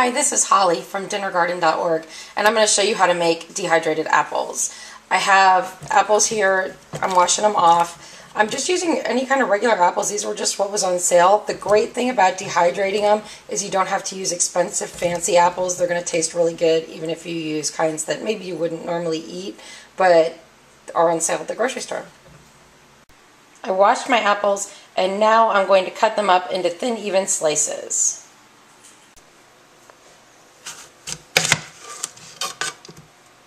Hi, this is Holly from dinnergarden.org, and I'm going to show you how to make dehydrated apples. I have apples here. I'm washing them off. I'm just using any kind of regular apples. These were just what was on sale. The great thing about dehydrating them is you don't have to use expensive, fancy apples. They're going to taste really good, even if you use kinds that maybe you wouldn't normally eat, but are on sale at the grocery store. I washed my apples, and now I'm going to cut them up into thin, even slices.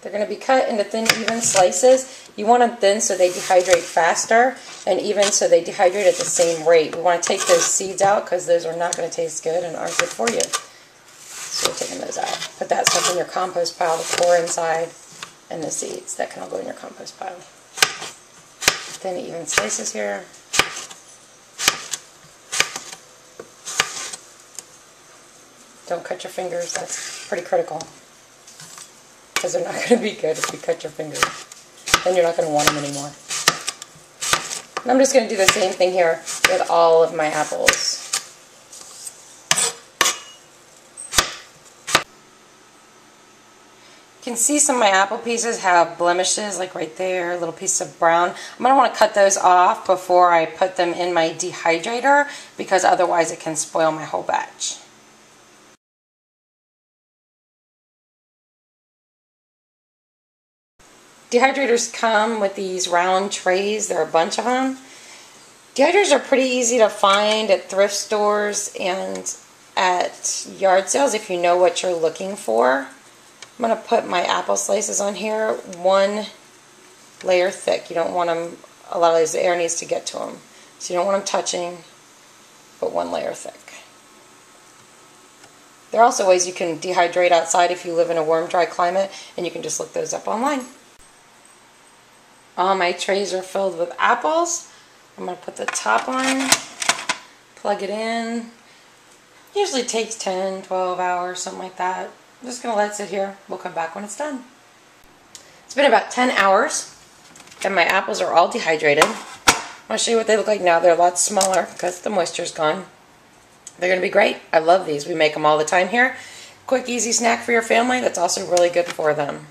They're going to be cut into thin, even slices. You want them thin so they dehydrate faster, and even so they dehydrate at the same rate. We want to take those seeds out because those are not going to taste good and aren't good for you. So we're taking those out. Put that stuff in your compost pile, the core inside, and the seeds. That can all go in your compost pile. Thin, even slices here. Don't cut your fingers. That's pretty critical, because they're not going to be good if you cut your fingers. Then you're not going to want them anymore. And I'm just going to do the same thing here with all of my apples. You can see some of my apple pieces have blemishes, like right there, a little piece of brown. I'm going to want to cut those off before I put them in my dehydrator, because otherwise it can spoil my whole batch. Dehydrators come with these round trays. There are a bunch of them. Dehydrators are pretty easy to find at thrift stores and at yard sales if you know what you're looking for. I'm going to put my apple slices on here one layer thick. You don't want them, a lot of these, the air needs to get to them. So you don't want them touching, but one layer thick. There are also ways you can dehydrate outside if you live in a warm, dry climate, and you can just look those up online. All my trays are filled with apples. I'm going to put the top on, plug it in. Usually takes 10, 12 hours, something like that. I'm just going to let it sit here. We'll come back when it's done. It's been about 10 hours, and my apples are all dehydrated. I'm going to show you what they look like now. They're a lot smaller because the moisture's gone. They're going to be great. I love these. We make them all the time here. Quick, easy snack for your family that's also really good for them.